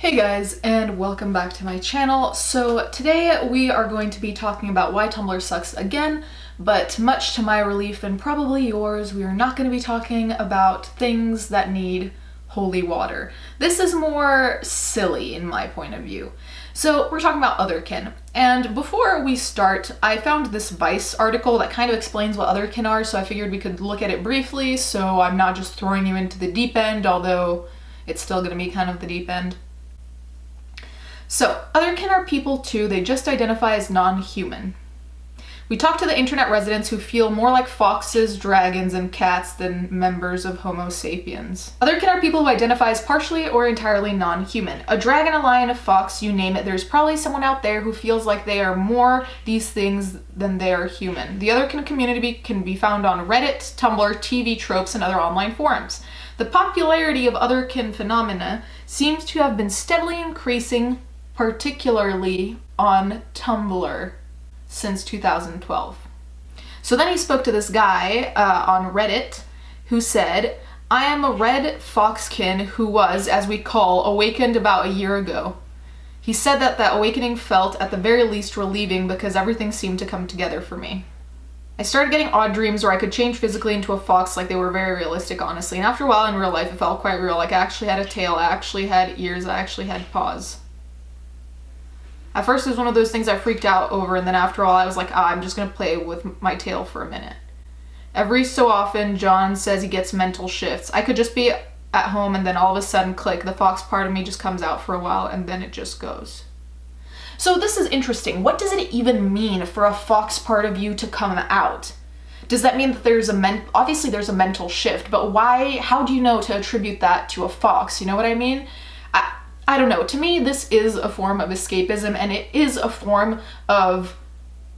Hey guys, and welcome back to my channel. So today we are going to be talking about why Tumblr sucks again, but much to my relief and probably yours, we are not going to be talking about things that need holy water. This is more silly in my point of view. So we're talking about Otherkin, and before we start, I found this Vice article that kind of explains what Otherkin are, so I figured we could look at it briefly so I'm not just throwing you into the deep end, although it's still going to be kind of the deep end. So, Otherkin are people too, they just identify as non-human. We talk to the internet residents who feel more like foxes, dragons, and cats than members of Homo sapiens. Otherkin are people who identify as partially or entirely non-human. A dragon, a lion, a fox, you name it, there's probably someone out there who feels like they are more these things than they are human. The Otherkin community can be found on Reddit, Tumblr, TV tropes, and other online forums. The popularity of Otherkin phenomena seems to have been steadily increasing, particularly on Tumblr, since 2012. So then he spoke to this guy on Reddit who said, "I am a red foxkin who was, as we call, awakened about a year ago." He said that that awakening felt at the very least relieving because everything seemed to come together for me. I started getting odd dreams where I could change physically into a fox, like they were very realistic, honestly, and after a while in real life it felt quite real, like I actually had a tail, I actually had ears, I actually had paws. At first it was one of those things I freaked out over, and then after all I was like, I'm just gonna play with my tail for a minute. Every so often John says he gets mental shifts. I could just be at home and then all of a sudden click, the fox part of me just comes out for a while and then it just goes. So this is interesting. What does it even mean for a fox part of you to come out? Does that mean that there's obviously there's a mental shift, but why, how do you know to attribute that to a fox? You know what I mean? I don't know. To me, this is a form of escapism, and it is a form of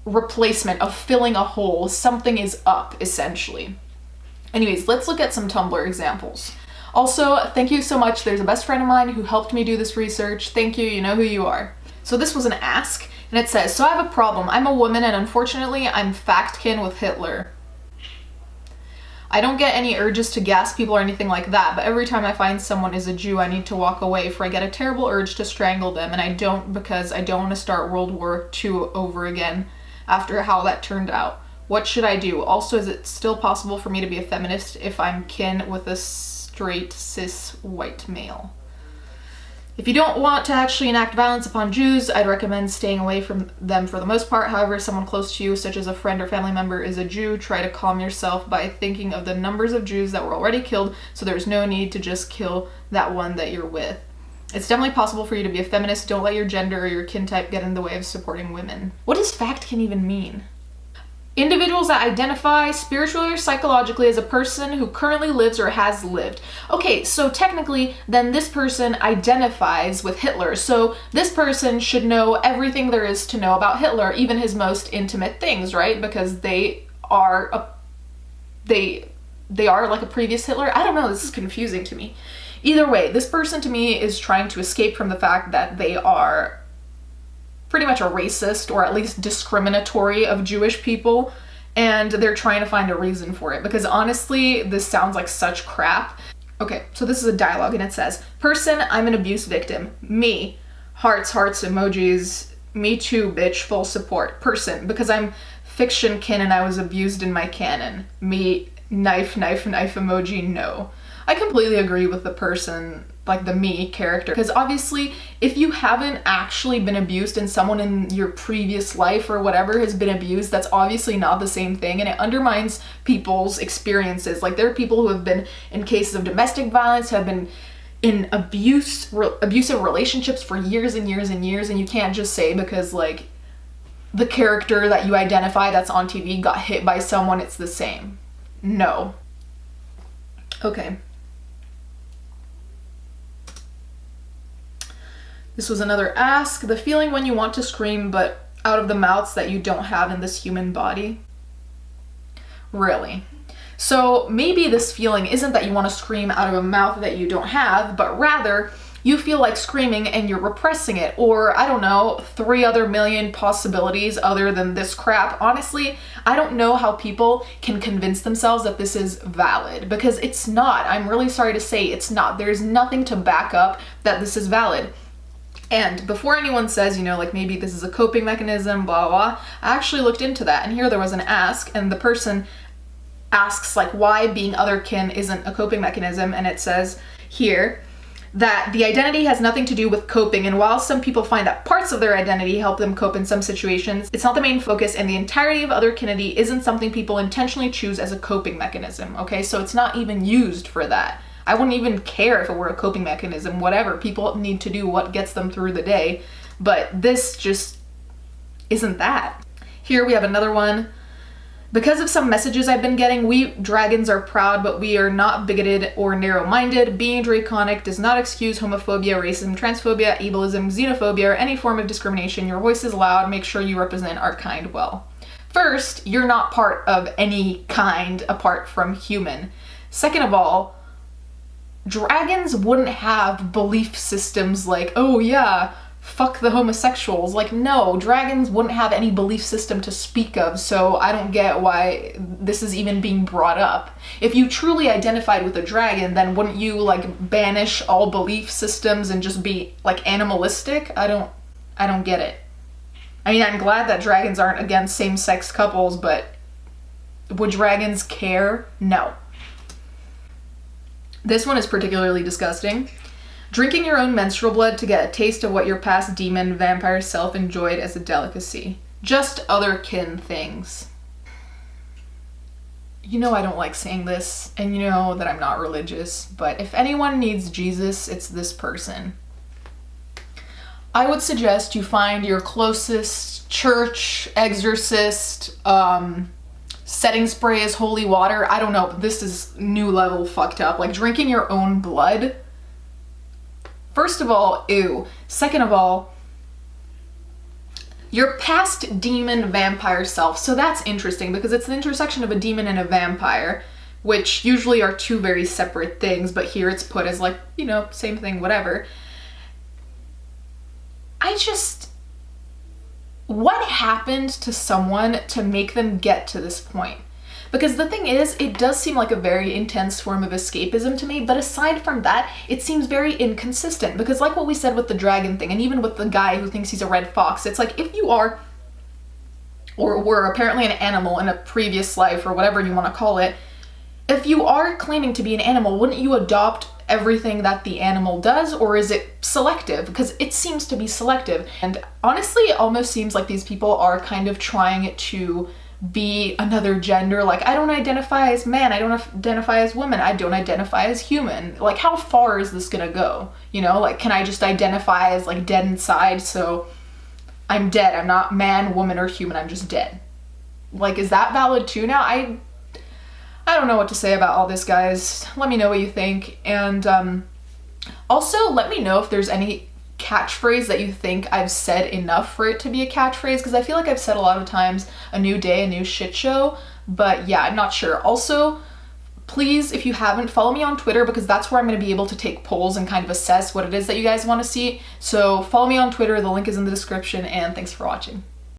replacement, of filling a hole. Something is up, essentially. Anyways, let's look at some Tumblr examples. Also, thank you so much. There's a best friend of mine who helped me do this research. Thank you. You know who you are. So this was an ask, and it says, "So I have a problem. I'm a woman, and unfortunately, I'm factkin with Hitler. I don't get any urges to gas people or anything like that, but every time I find someone is a Jew, I need to walk away, for I get a terrible urge to strangle them, and I don't because I don't want to start World War II over again after how that turned out. What should I do? Also, is it still possible for me to be a feminist if I'm kin with a straight cis white male? If you don't want to actually enact violence upon Jews, I'd recommend staying away from them for the most part. However, if someone close to you, such as a friend or family member, is a Jew, try to calm yourself by thinking of the numbers of Jews that were already killed, so there's no need to just kill that one that you're with. It's definitely possible for you to be a feminist. Don't let your gender or your kin type get in the way of supporting women." What does factkin even mean? Individuals that identify spiritually or psychologically as a person who currently lives or has lived. Okay, so technically, then this person identifies with Hitler. So this person should know everything there is to know about Hitler, even his most intimate things, right? Because they are like a previous Hitler. I don't know, this is confusing to me. Either way, this person to me is trying to escape from the fact that they are pretty much a racist, or at least discriminatory of Jewish people, and they're trying to find a reason for it, because honestly, this sounds like such crap. Okay, so this is a dialogue, and it says, "Person, I'm an abuse victim. Me, hearts, hearts, emojis, me too, bitch, full support. Person, because I'm fiction kin and I was abused in my canon. Me, knife, knife, knife emoji, no." I completely agree with the person, like the me character, because obviously if you haven't actually been abused and someone in your previous life or whatever has been abused, that's obviously not the same thing, and it undermines people's experiences. Like, there are people who have been in cases of domestic violence, have been in abusive relationships for years and years and years, and you can't just say because like the character that you identify that's on TV got hit by someone, it's the same. No. Okay. This was another ask. "The feeling when you want to scream but out of the mouths that you don't have in this human body." Really? So maybe this feeling isn't that you want to scream out of a mouth that you don't have, but rather you feel like screaming and you're repressing it, or I don't know, 3 other million possibilities other than this crap. Honestly, I don't know how people can convince themselves that this is valid, because it's not. I'm really sorry to say it's not. There's nothing to back up that this is valid. And before anyone says, you know, like maybe this is a coping mechanism, blah, blah, I actually looked into that. And here there was an ask, and the person asks like why being otherkin isn't a coping mechanism. And it says here that the identity has nothing to do with coping. And while some people find that parts of their identity help them cope in some situations, it's not the main focus, and the entirety of otherkinity isn't something people intentionally choose as a coping mechanism. Okay, so it's not even used for that. I wouldn't even care if it were a coping mechanism, whatever. People need to do what gets them through the day, but this just isn't that. Here we have another one. Because of some messages I've been getting, we dragons are proud, but we are not bigoted or narrow-minded. Being draconic does not excuse homophobia, racism, transphobia, ableism, xenophobia, or any form of discrimination. Your voice is loud. Make sure you represent our kind well. First, you're not part of any kind apart from human. Second of all, dragons wouldn't have belief systems like, oh yeah, fuck the homosexuals. Like, no, dragons wouldn't have any belief system to speak of, so I don't get why this is even being brought up. If you truly identified with a dragon, then wouldn't you, like, banish all belief systems and just be, like, animalistic? I don't get it. I mean, I'm glad that dragons aren't against same-sex couples, but would dragons care? No. This one is particularly disgusting. Drinking your own menstrual blood to get a taste of what your past demon vampire self enjoyed as a delicacy. Just otherkin things. You know I don't like saying this, and you know that I'm not religious, but if anyone needs Jesus, it's this person. I would suggest you find your closest church, exorcist, setting spray as holy water. I don't know, but this is new level fucked up. Like, drinking your own blood. First of all, ew. Second of all, your past demon vampire self. So that's interesting because it's the intersection of a demon and a vampire, which usually are two very separate things, but here it's put as like, you know, same thing, whatever. What happened to someone to make them get to this point? Because the thing is, it does seem like a very intense form of escapism to me, but aside from that, it seems very inconsistent. Because like what we said with the dragon thing, and even with the guy who thinks he's a red fox, it's like if you are, or were apparently an animal in a previous life, or whatever you want to call it, if you are claiming to be an animal, wouldn't you adopt everything that the animal does, or is it selective? Because it seems to be selective. And honestly, it almost seems like these people are kind of trying to be another gender. Like, I don't identify as man, I don't identify as woman, I don't identify as human. Like, how far is this gonna go? You know, like, can I just identify as like dead inside, so I'm dead, I'm not man, woman, or human, I'm just dead? Like, is that valid too now? I don't know what to say about all this, guys. Let me know what you think, and also let me know if there's any catchphrase that you think I've said enough for it to be a catchphrase, because I feel like I've said a lot of times a new day, a new shit show, but yeah, I'm not sure. Also, please, if you haven't, follow me on Twitter, because that's where I'm going to be able to take polls and kind of assess what it is that you guys want to see. So follow me on Twitter, the link is in the description, and thanks for watching.